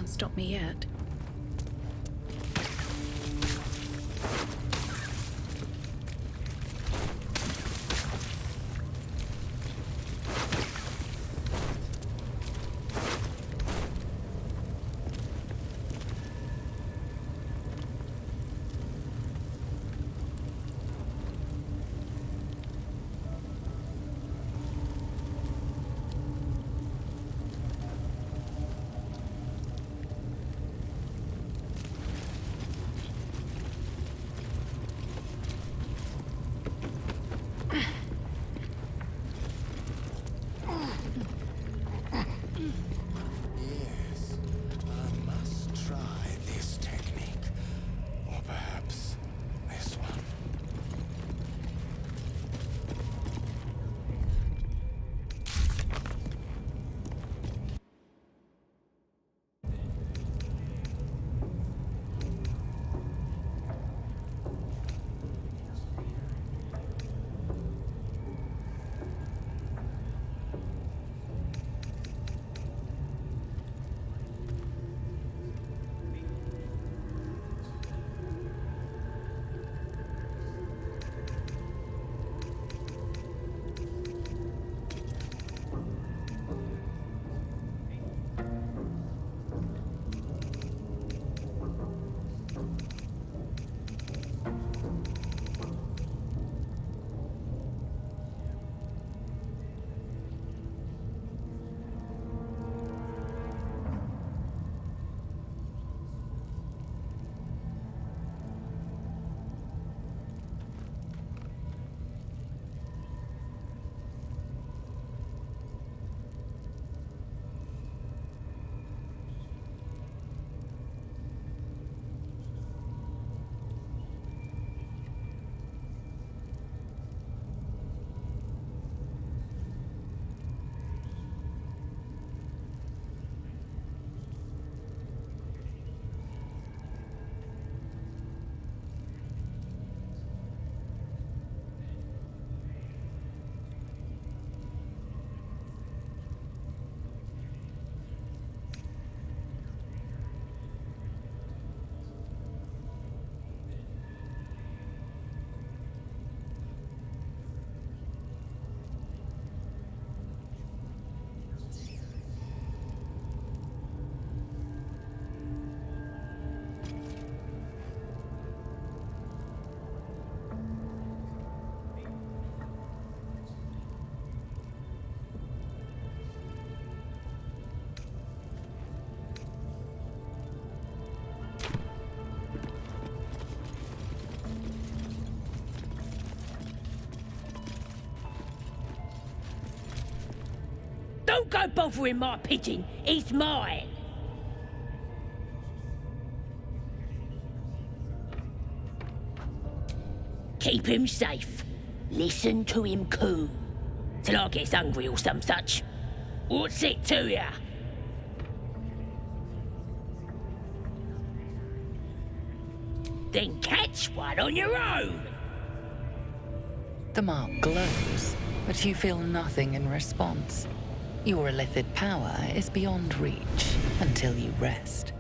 can't stop me yet. Don't go bothering my pigeon. He's mine. Keep him safe. Listen to him coo. Till I gets hungry or some such. What's it to ya? Then catch one on your own. The mark glows, but you feel nothing in response. Your illithid power is beyond reach until you rest.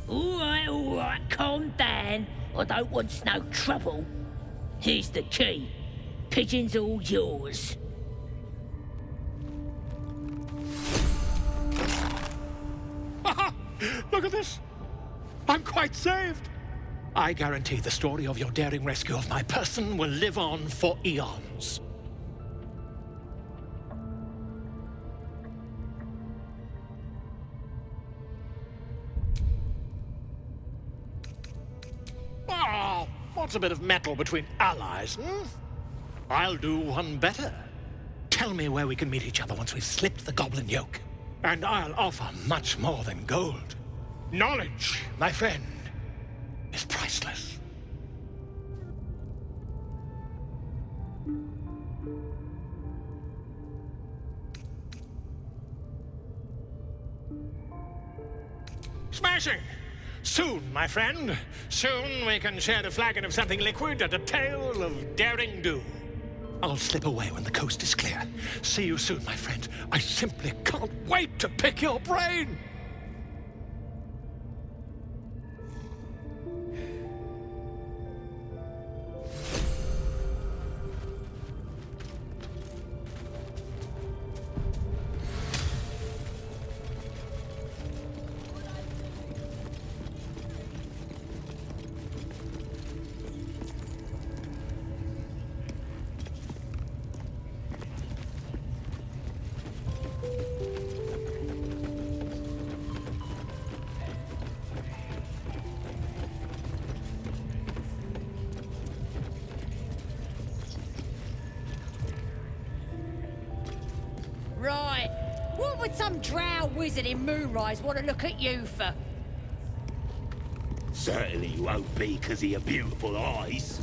All right, calm down. I don't want no trouble. Here's the key. Pigeon's all yours. Look at this. I'm quite saved. I guarantee the story of your daring rescue of my person will live on for eons. Ah, what's a bit of metal between allies, I'll do one better. Tell me where we can meet each other once we've slipped the goblin yoke. And I'll offer much more than gold. Knowledge, my friend, is priceless. Smashing! Soon, my friend. Soon we can share a flagon of something liquid and a tale of daring do. I'll slip away when the coast is clear. See you soon, my friend. I simply can't wait to pick your brain! Right. What would some drow wizard in Moonrise want to look at you for? Certainly you won't be because of your beautiful eyes.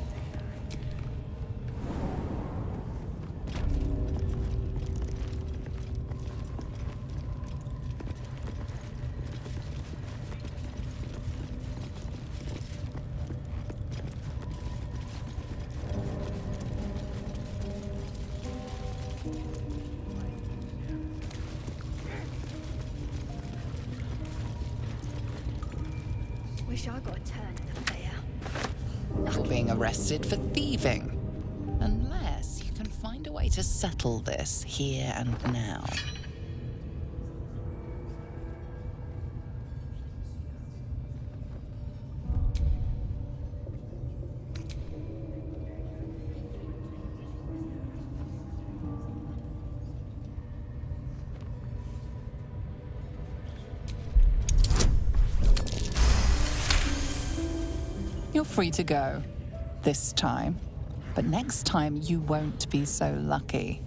Wish I got a turn in the fair. You're being arrested for thieving. Unless you can find a way to settle this here and now. You're free to go. This time. But next time you won't be so lucky.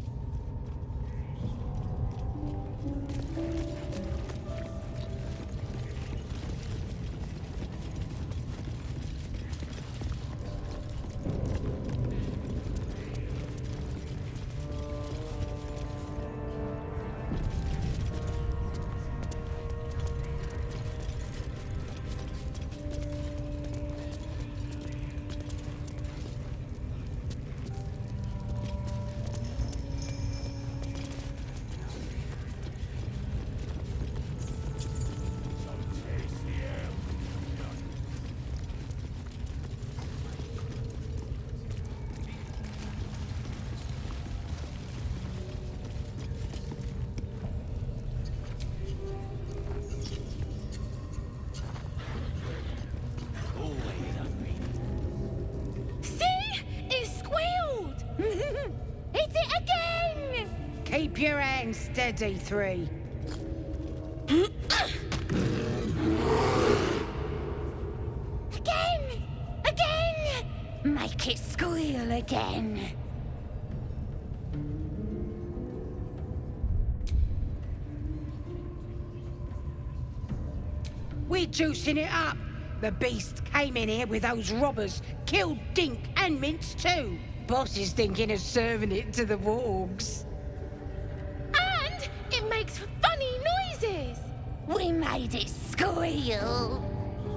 Keep your hands steady, three. Again! Again! Make it squeal again. We're juicing it up. The beast came in here with those robbers, killed Dink and Mince too. Boss is thinking of serving it to the wargs. And it makes funny noises. We made it squeal.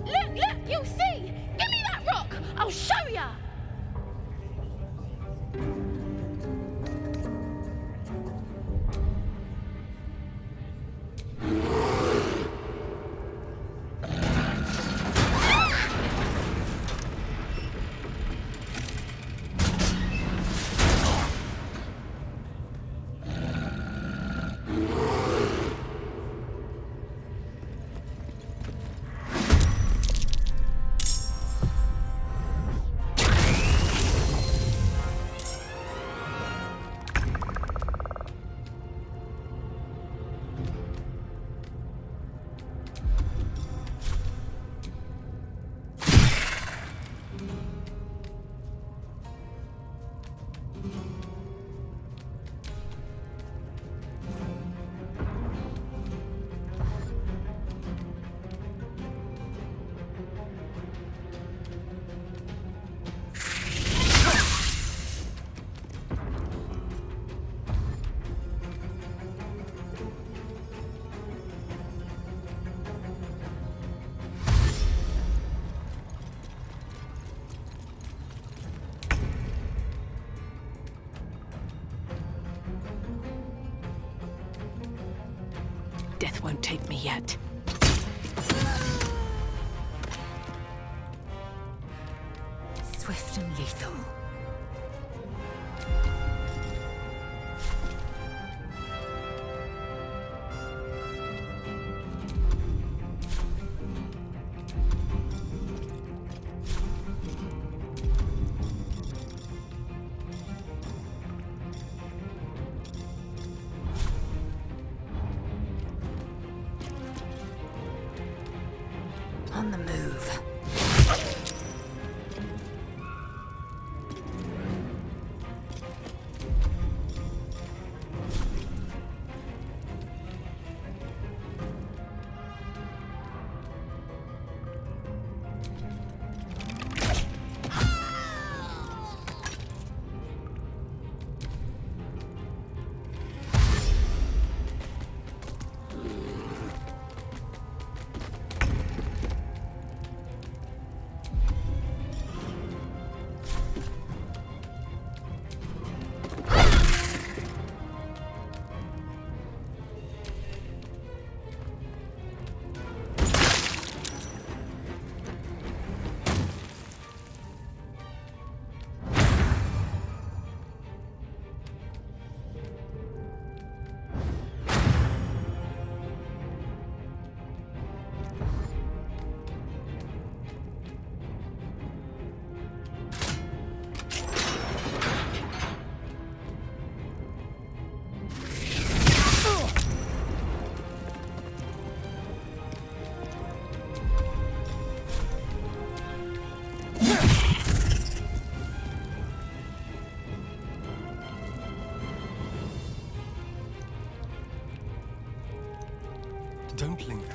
Look, you'll see. Give me that rock. I'll show ya. Death won't take me yet. Swift and lethal. On the move. Don't linger.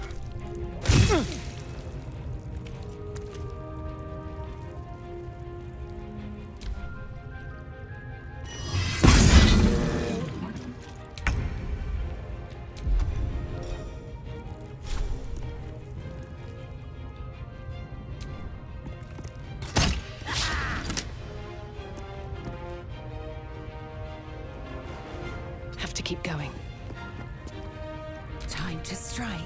Have to keep going. Time to strike.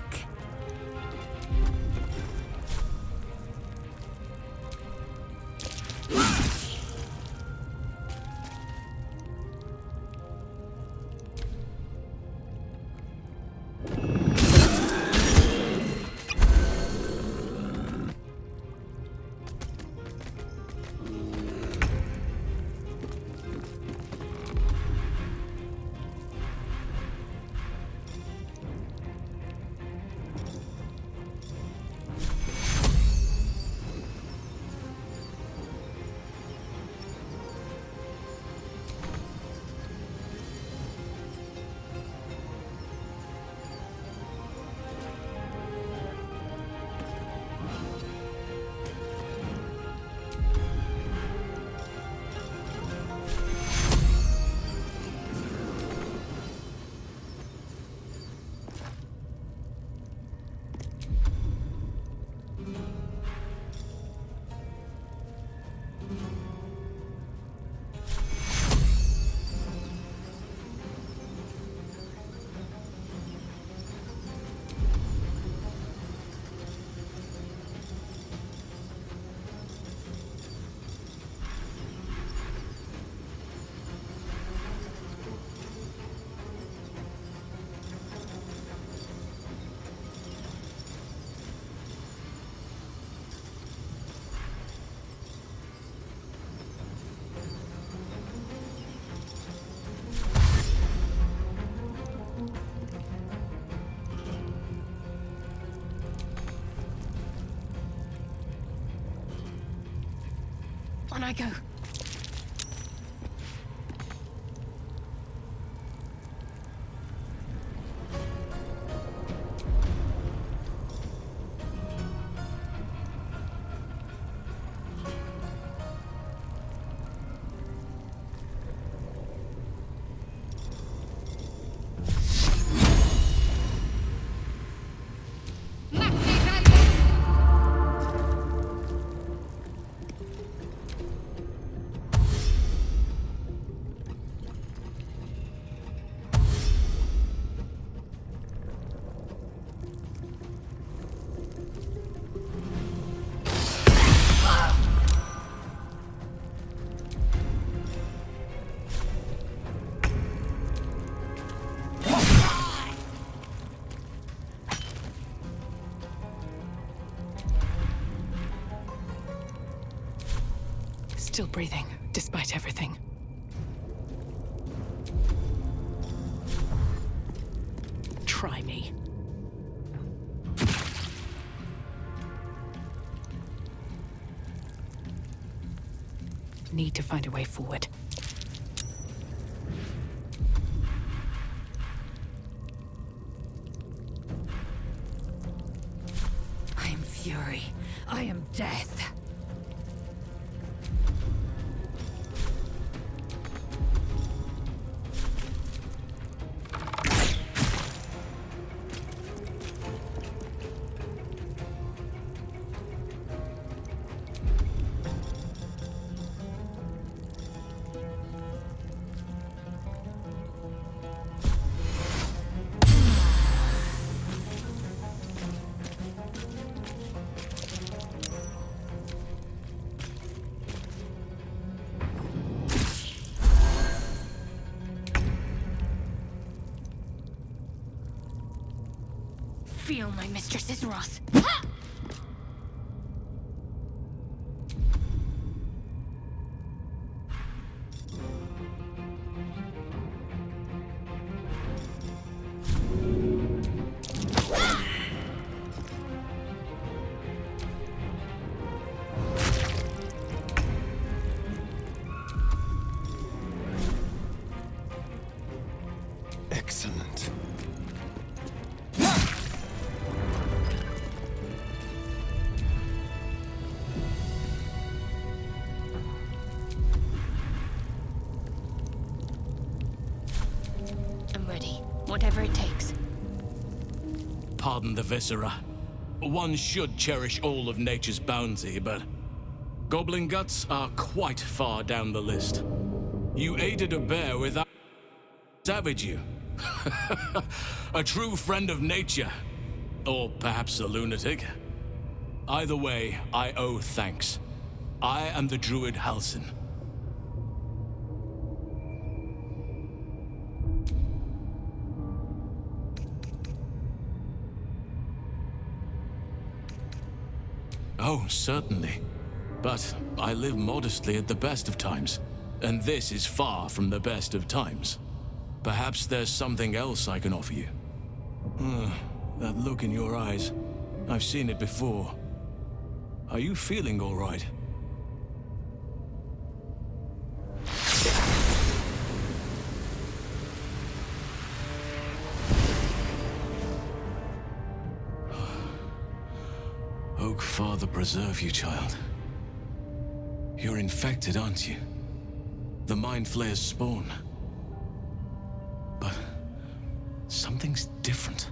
On I go. Still breathing, despite everything. Try me. Need to find a way forward. I am fury. I am death. Feel my mistress's wrath. Ha! Excellent. I'm ready. Whatever it takes. Pardon the viscera. One should cherish all of nature's bounty, but goblin guts are quite far down the list. You aided a bear without savage you. A true friend of nature. Or perhaps a lunatic. Either way, I owe thanks. I am the druid Halsin. Oh, certainly. But I live modestly at the best of times, and this is far from the best of times. Perhaps there's something else I can offer you. That look in your eyes. I've seen it before. Are you feeling all right? Oak Father preserve you, child. You're infected, aren't you? The Mind Flayer's spawn. But something's different.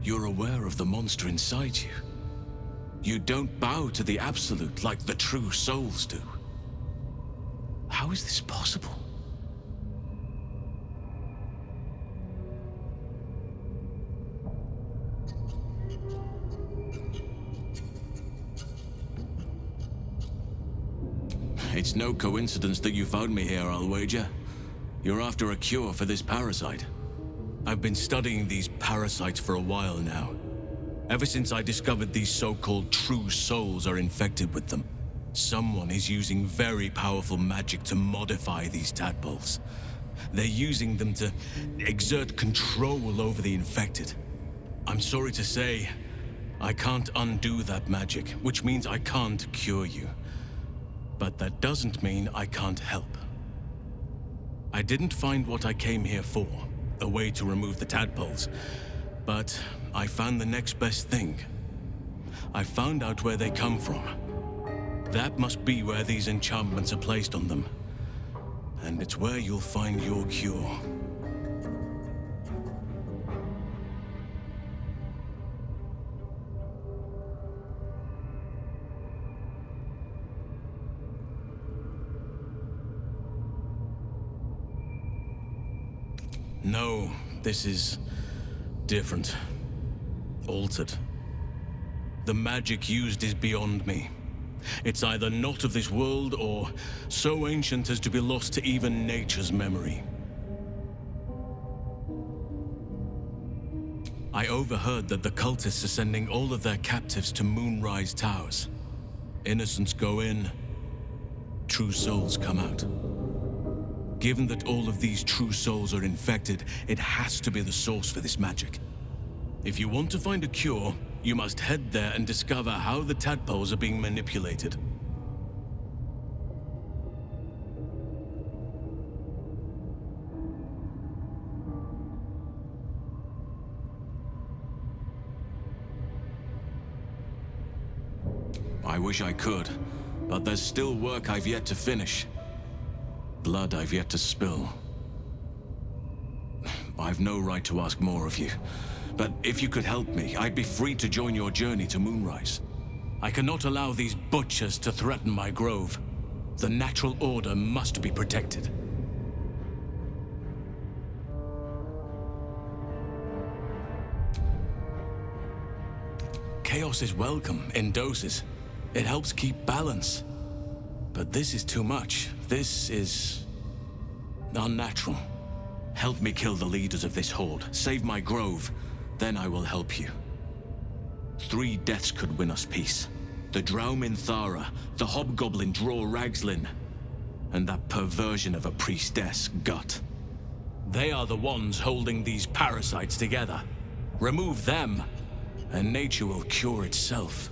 You're aware of the monster inside you. You don't bow to the Absolute like the true souls do. How is this possible? It's no coincidence that you found me here, I'll wager. You're after a cure for this parasite. I've been studying these parasites for a while now. Ever since I discovered these so-called true souls are infected with them. Someone is using very powerful magic to modify these tadpoles. They're using them to exert control over the infected. I'm sorry to say, I can't undo that magic, which means I can't cure you. But that doesn't mean I can't help. I didn't find what I came here for, a way to remove the tadpoles, but I found the next best thing. I found out where they come from. That must be where these enchantments are placed on them. And it's where you'll find your cure. No, this is different. Altered. The magic used is beyond me. It's either not of this world or so ancient as to be lost to even nature's memory. I overheard that the cultists are sending all of their captives to Moonrise Towers. Innocents go in, true souls come out. Given that all of these true souls are infected, it has to be the source for this magic. If you want to find a cure, you must head there and discover how the tadpoles are being manipulated. I wish I could, but there's still work I've yet to finish. Blood I've yet to spill. I've no right to ask more of you, but if you could help me, I'd be free to join your journey to Moonrise. I cannot allow these butchers to threaten my grove. The natural order must be protected. Chaos is welcome in doses. It helps keep balance. But this is too much. This is unnatural. Help me kill the leaders of this horde. Save my grove. Then I will help you. 3 deaths could win us peace. The Drow Minthara, the hobgoblin Drow Ragslin, and that perversion of a priestess, Gut. They are the ones holding these parasites together. Remove them, and nature will cure itself.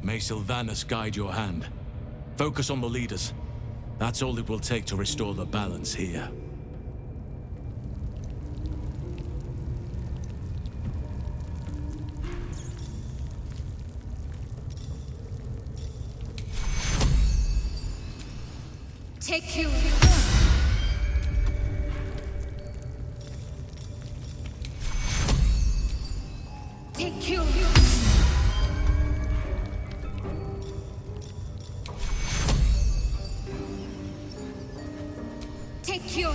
May Sylvanus guide your hand. Focus on the leaders. That's all it will take to restore the balance here. Take you. Take you. Take you.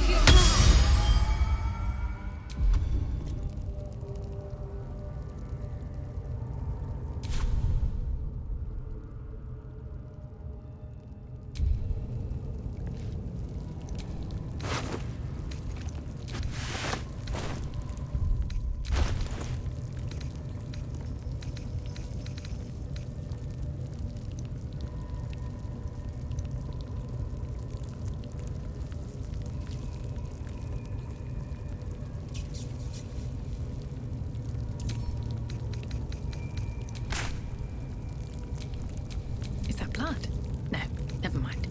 Is that blood? No, never mind.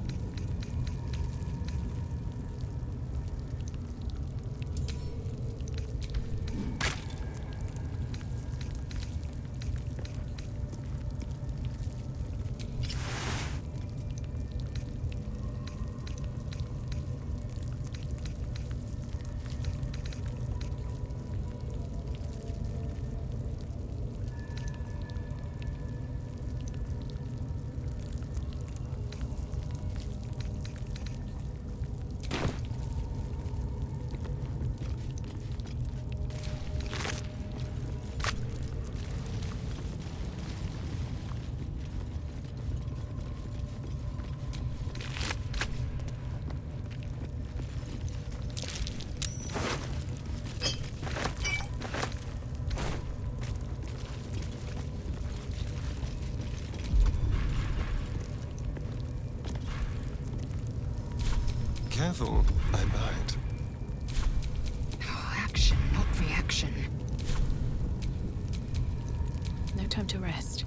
Careful, I bite. Action, not reaction. No time to rest.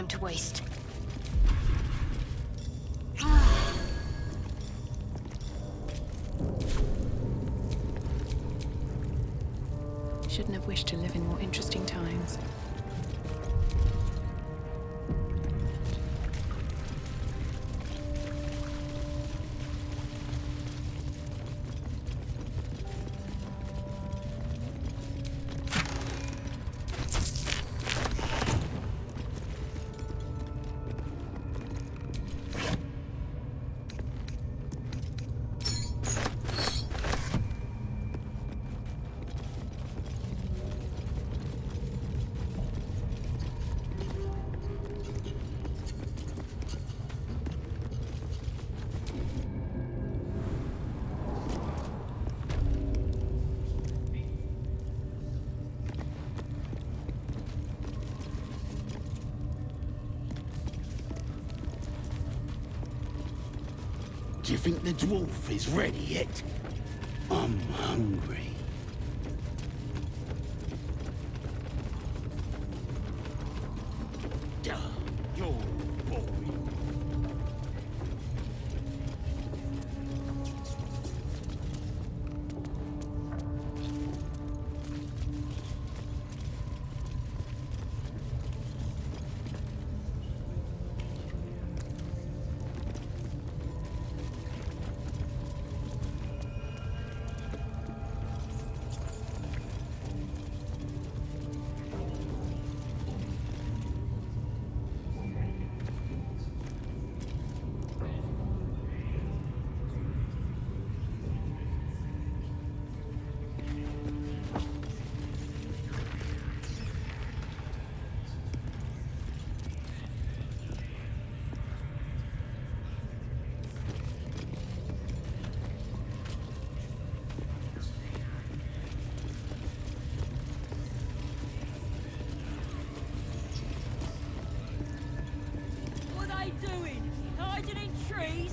time to waste. Shouldn't have wished to live in more interesting times. Do you think the dwarf is ready yet? I'm hungry. Duh, you're boring.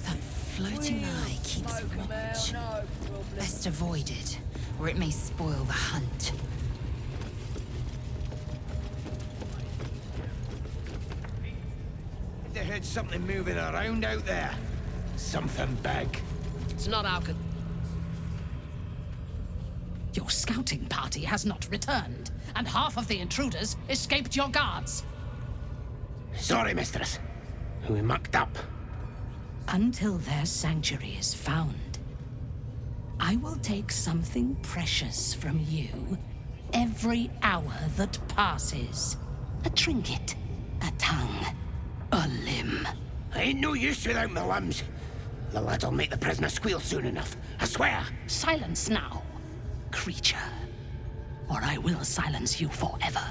That floating eye keeps watch. Best avoid it, or it may spoil the hunt. They heard something moving around out there. Something big. It's not our Your scouting party has not returned, and half of the intruders escaped your guards. Sorry, mistress. We mucked up. Until their sanctuary is found, I will take something precious from you every hour that passes. A trinket, a tongue, a limb. I ain't no use without my limbs. The lad'll make the prisoner squeal soon enough, I swear. Silence now, creature, or I will silence you forever.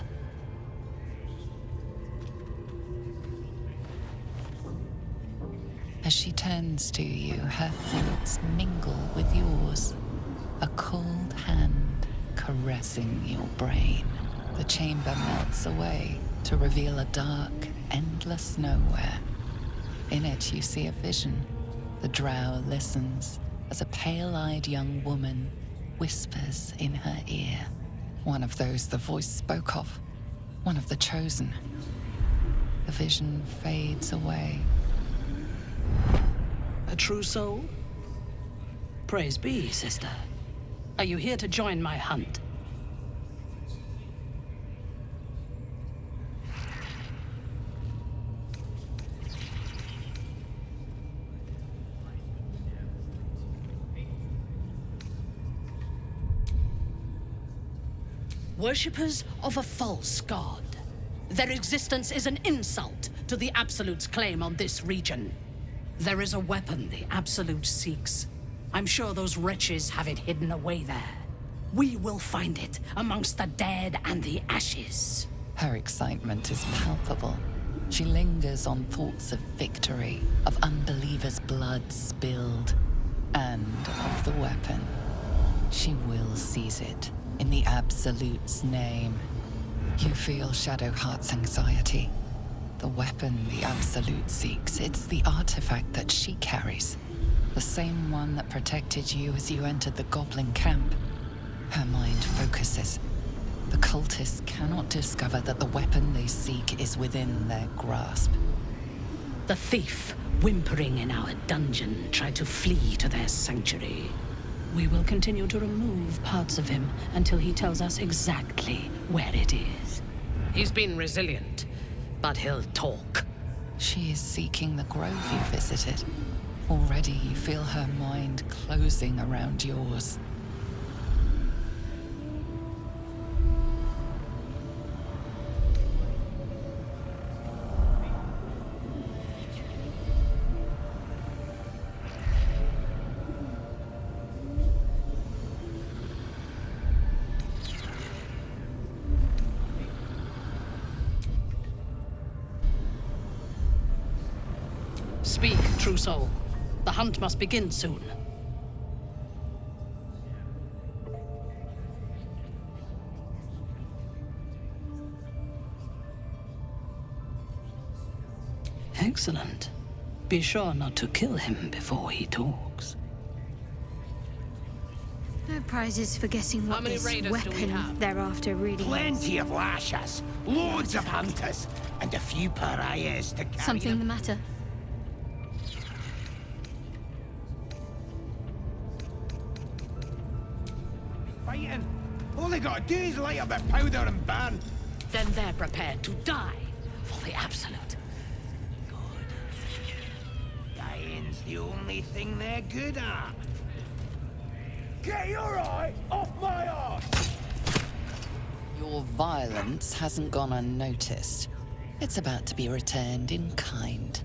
As she turns to you, her thoughts mingle with yours. A cold hand caressing your brain. The chamber melts away to reveal a dark, endless nowhere. In it, you see a vision. The Drow listens as a pale-eyed young woman whispers in her ear. One of those the voice spoke of. One of the chosen. The vision fades away. A true soul? Praise be, sister. Are you here to join my hunt? Worshippers of a false god. Their existence is an insult to the Absolute's claim on this region. There is a weapon the Absolute seeks. I'm sure those wretches have it hidden away there. We will find it amongst the dead and the ashes. Her excitement is palpable. She lingers on thoughts of victory, of unbelievers' blood spilled, and of the weapon. She will seize it, in the Absolute's name. You feel Shadowheart's anxiety. The weapon the Absolute seeks, it's the artifact that she carries. The same one that protected you as you entered the Goblin camp. Her mind focuses. The cultists cannot discover that the weapon they seek is within their grasp. The thief, whimpering in our dungeon, tried to flee to their sanctuary. We will continue to remove parts of him until he tells us exactly where it is. He's been resilient, but he'll talk. She is seeking the grove you visited. Already you feel her mind closing around yours. Speak, true soul. The hunt must begin soon. Excellent. Be sure not to kill him before he talks. No prizes for guessing what this weapon they're after really is. Plenty of lashers, loads of hunters, and a few pariahs to carry Something the matter? fighting. All they gotta do is light up a powder and burn. Then they're prepared to die for the Absolute. Dying's the only thing they're good at. Get your eye off my arse! Your violence hasn't gone unnoticed. It's about to be returned in kind.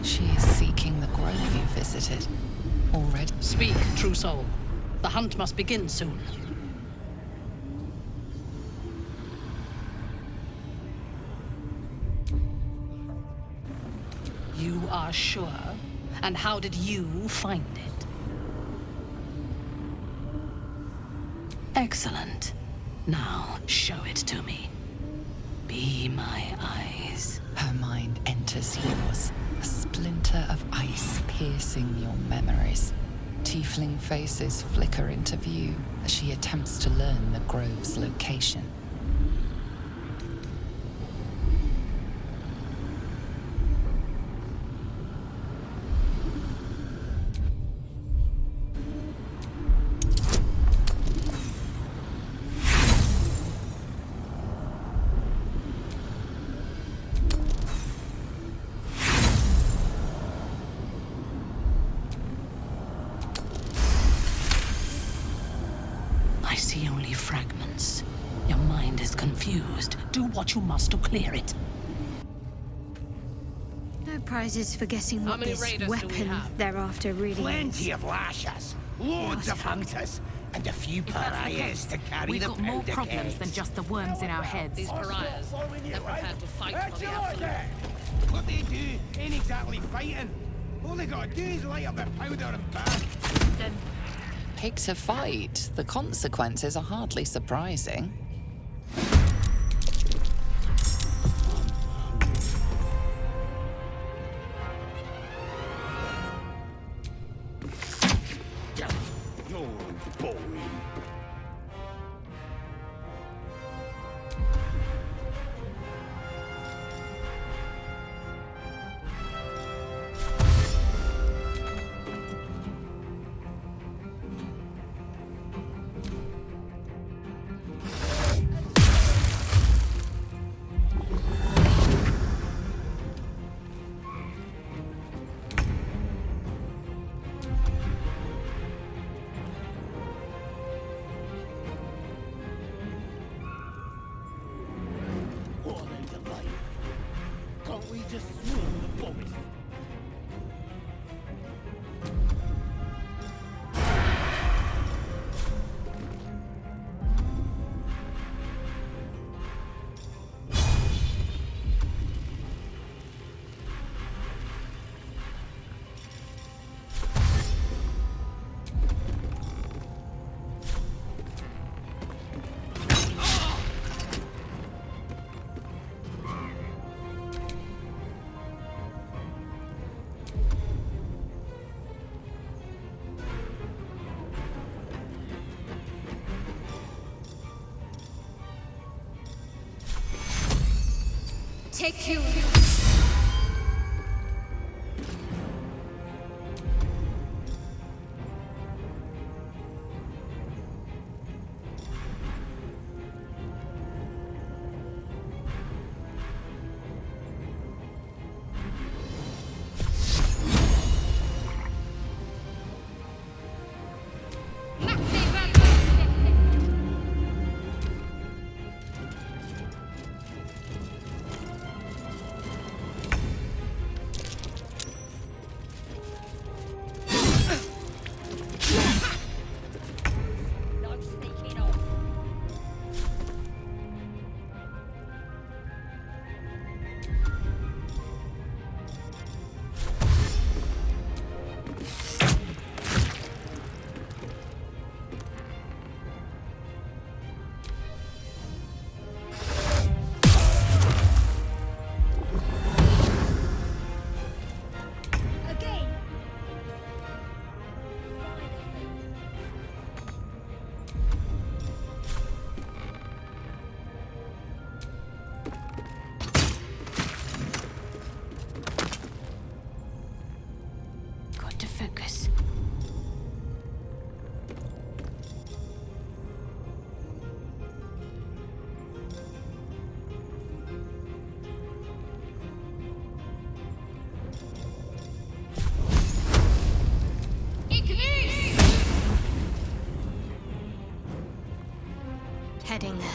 She is seeking the grove you visited. Already. Speak, true soul. The hunt must begin soon. You are sure? And how did you find it? Excellent. Now, show it to me. Be my eyes. Her mind enters yours, a splinter of ice piercing your memories. Tiefling faces flicker into view as she attempts to learn the grove's location. I see only fragments. Your mind is confused. Do what you must to clear it. No prizes for guessing what this weapon they're after really is. Plenty of lashers, loads of hunters, and a few pariahs to carry We've the got more powder problems kegs. than just the worms in our heads. These pariahs, they're prepared to fight for the Absolute. What they do ain't exactly fighting. All they gotta do is light up a powder and burn. Then Pick to fight. The consequences are hardly surprising. Oh, boy. Take you. Heading there.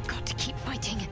Got to keep fighting.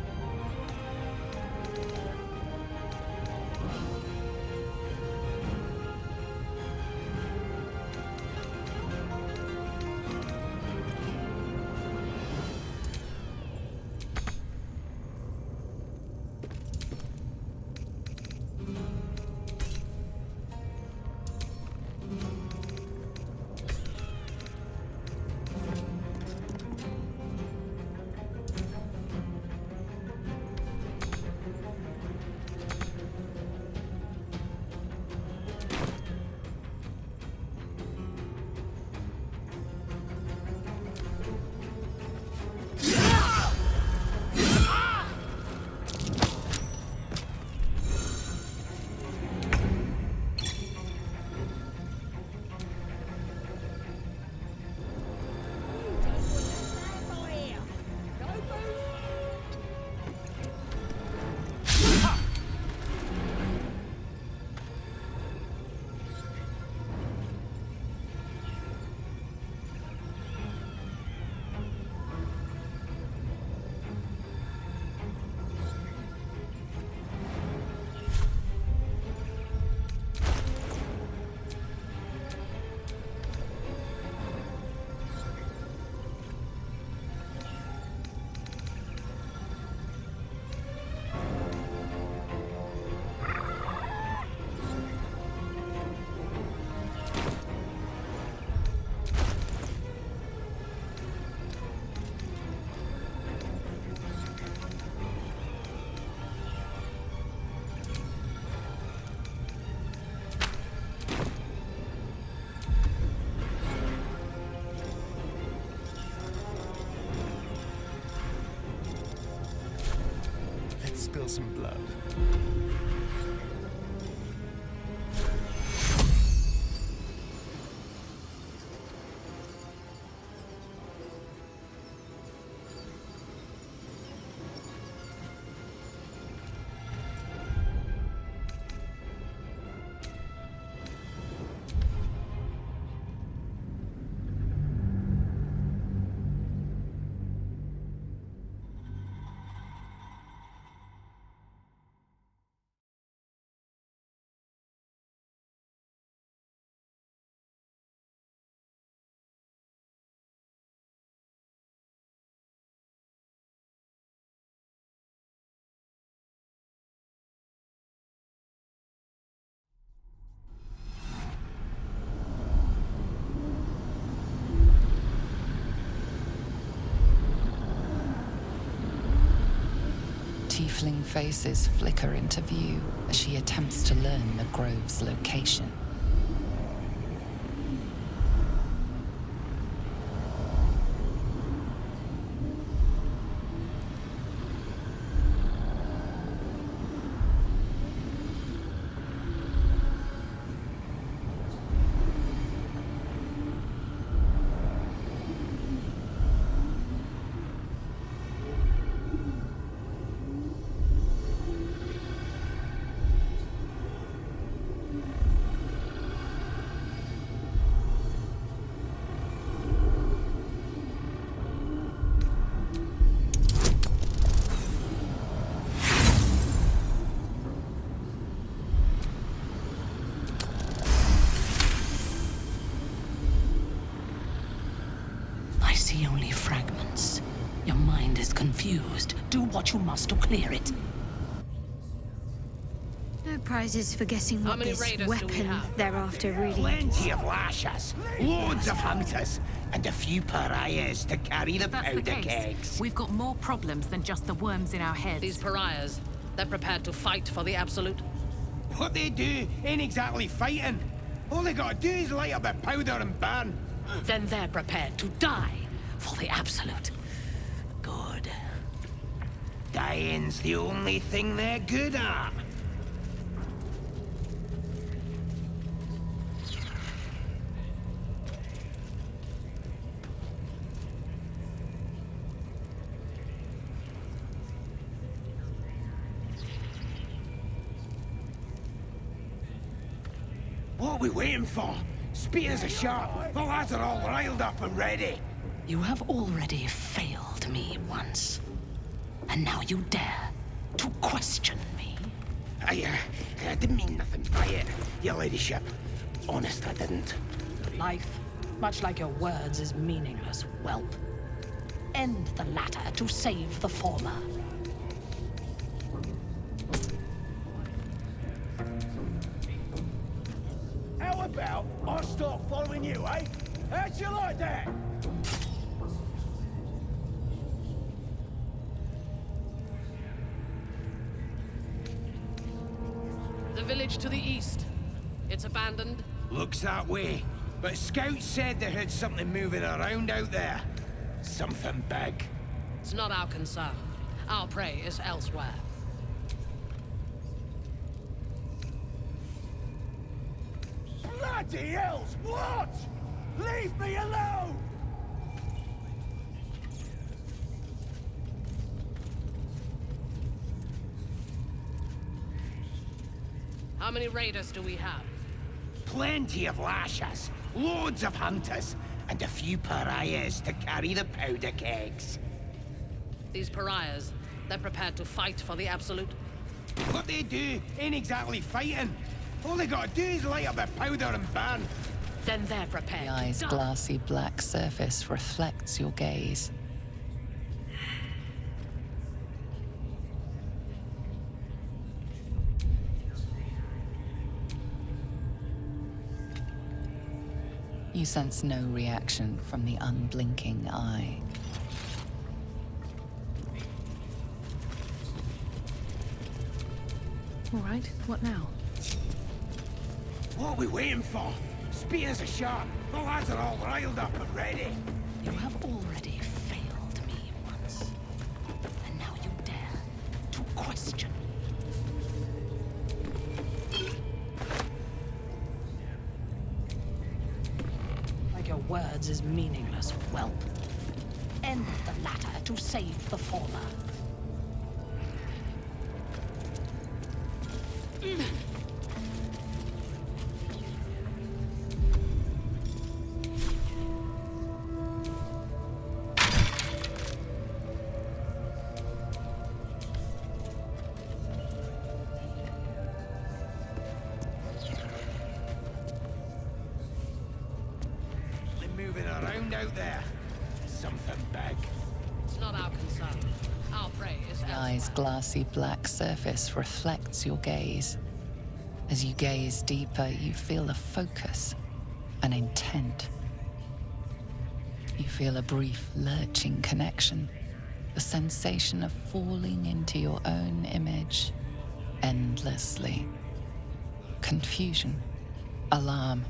Spill some blood. Tiefling faces flicker into view as she attempts to learn the grove's location. Your mind is confused. Do what you must to clear it. No prizes for guessing what this weapon they're after really Plenty of lashers, loads of hunters, and a few pariahs to carry the That's powder the case. kegs. We've got more problems than just the worms in our heads. These pariahs, they're prepared to fight for the Absolute. What they do ain't exactly fighting. All they gotta do is light up a powder and burn. Then they're prepared to die for the Absolute. Good. Dying's the only thing they're good at. What are we waiting for? Spears are sharp. The lads are all riled up and ready. You have already failed me once. And now you dare to question me. I didn't mean nothing by it, your ladyship. Honest, I didn't. Life, much like your words, is meaningless, whelp. End the latter to save the former. How about I start following you, eh? How'd you like that? The village to the east. It's abandoned. Looks that way. But scouts said they heard something moving around out there. Something big. It's not our concern. Our prey is elsewhere. Bloody hells, what? Leave me alone! How many raiders do we have? Plenty of lashers, loads of hunters, and a few pariahs to carry the powder kegs. These pariahs, they're prepared to fight for the Absolute. What they do ain't exactly fighting. All they gotta do is light up a powder and burn. Then they're prepared. The eye's glassy black surface reflects your gaze. You sense no reaction from the unblinking eye. All right, what now? What are we waiting for? Spears are sharp. The lads are all riled up and ready. You have already failed me once. And now you dare to question. Like your words is meaningless, whelp. End the latter to save the former. Moving around out there. Something big. It's not our concern. Our prey is The elsewhere. eye's glassy black surface reflects your gaze. As you gaze deeper, you feel a focus, an intent. You feel a brief lurching connection, the sensation of falling into your own image endlessly. Confusion, alarm.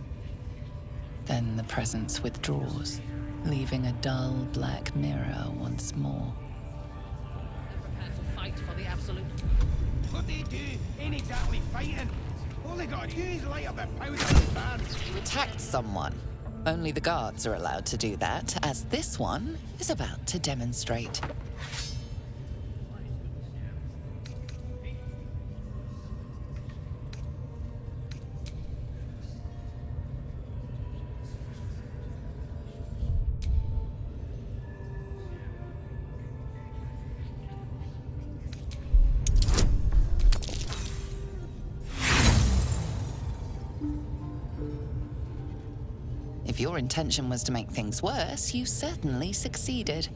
Then the presence withdraws, leaving a dull black mirror once more. Prepare to fight for the Absolute. What they do ain't exactly fighting. All they gotta do is light up a powder and burn. You attacked someone. Only the guards are allowed to do that, as this one is about to demonstrate. If your intention was to make things worse, you certainly succeeded.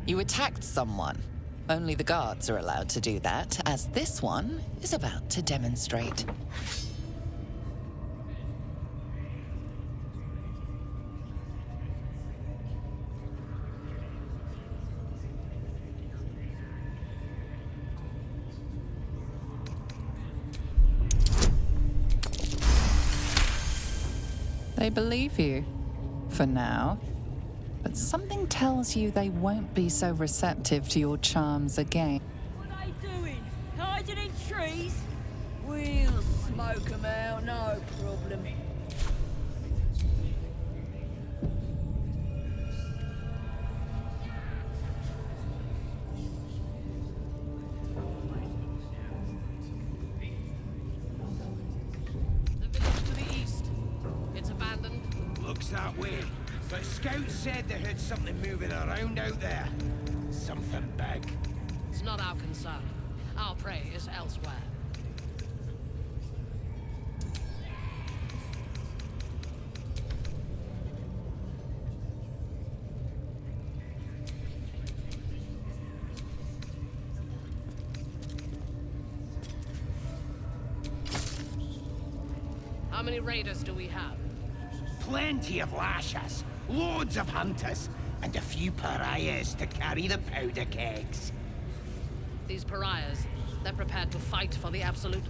You attacked someone. Only the guards are allowed to do that, as this one is about to demonstrate. They believe you, for now. But something tells you they won't be so receptive to your charms again. What are they doing? Hiding in trees? We'll smoke 'em out, no problem. The village to the east. It's abandoned. Looks that way. But scouts said they heard something moving around out there. Something big. It's not our concern. Our prey is elsewhere. How many raiders do we have? Plenty of lashes, loads of hunters, and a few pariahs to carry the powder kegs. These pariahs, they're prepared to fight for the Absolute.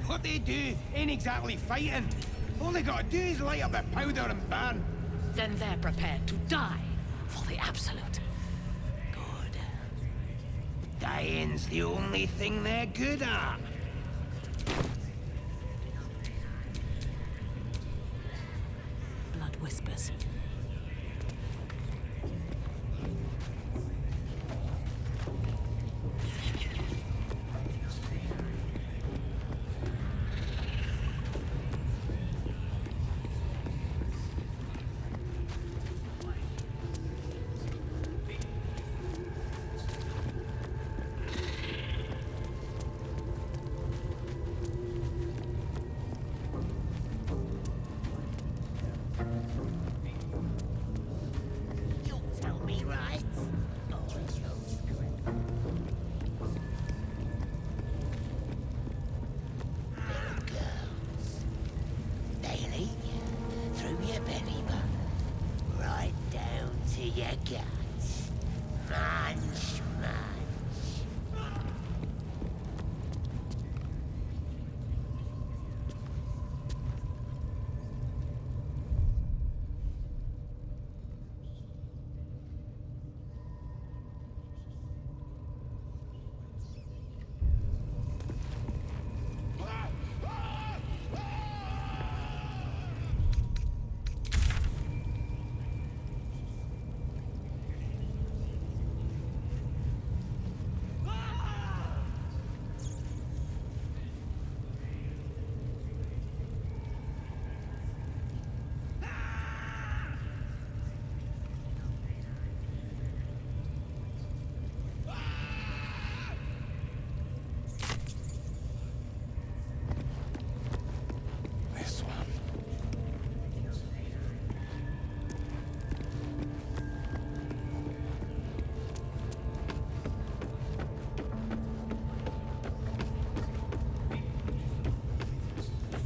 What they do ain't exactly fighting. All they gotta do is light up their powder and burn. Then they're prepared to die for the Absolute. Good. Dying's the only thing they're good at. Blood whispers.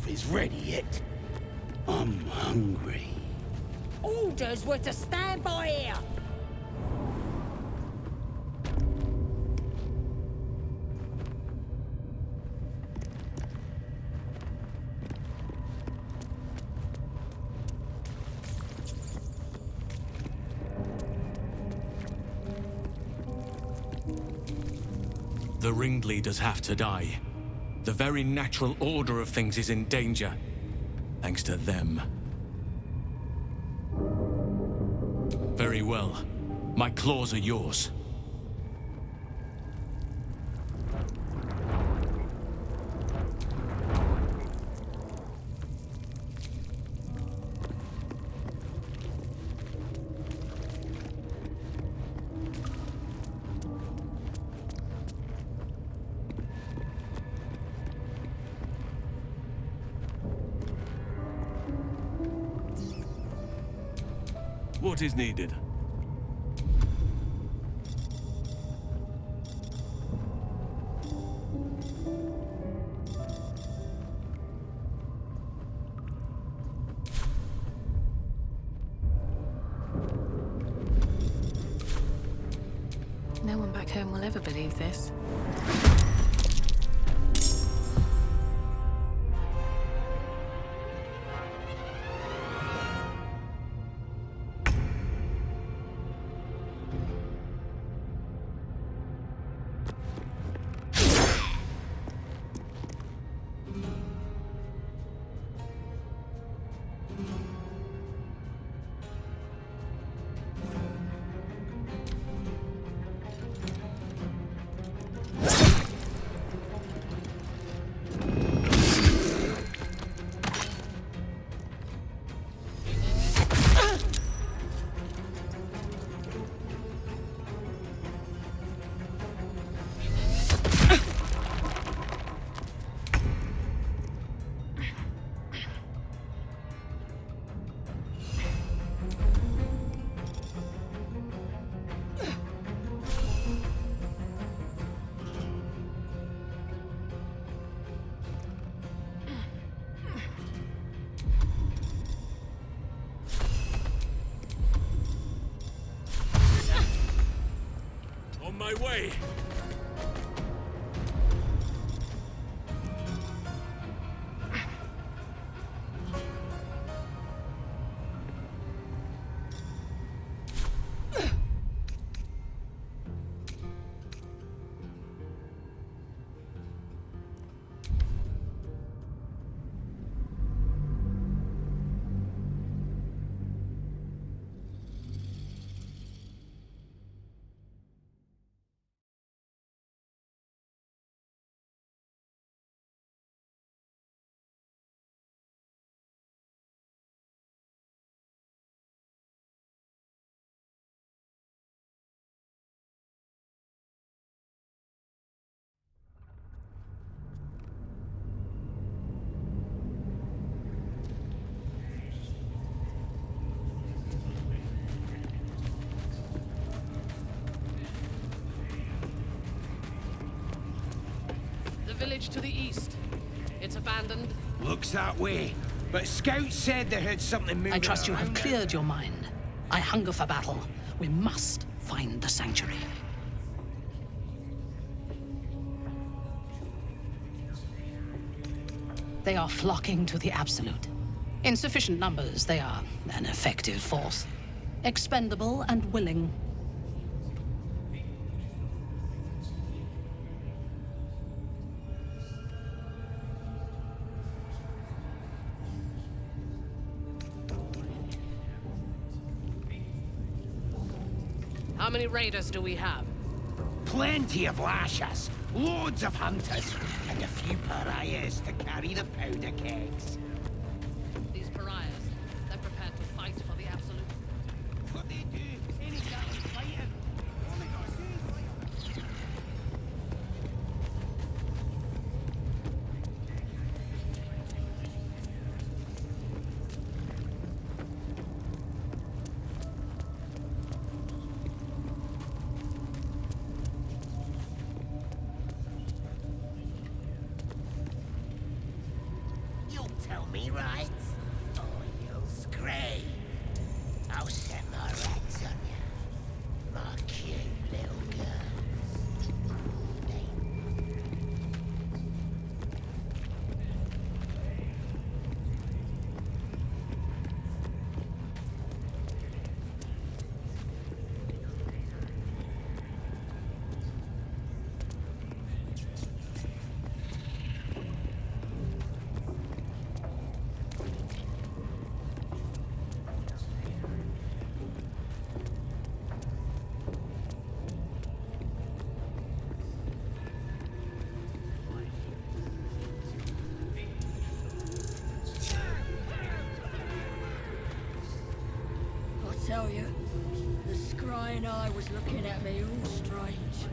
Is ready yet? I'm hungry. Orders were to stand by here. The ringleaders have to die. The very natural order of things is in danger, thanks to them. Very well. My claws are yours. What is needed? back home will ever believe this. On my way! Village to the east. It's abandoned. Looks that way. But scouts said they heard something moving. I trust you have around cleared your mind. I hunger for battle. We must find the sanctuary. They are flocking to the Absolute. In sufficient numbers, they are an effective force. Expendable and willing. How many raiders do we have? Plenty of lashes, loads of hunters, and a few pariahs to carry the powder kegs. These pariahs, they're prepared to fight for the Absolute. What they do, any guy fighting. Only got two fighters. Tell me right, or you'll scream. I'll set my rats on you, my cute little girls. Tell you, the scrying eye was looking at me all strange.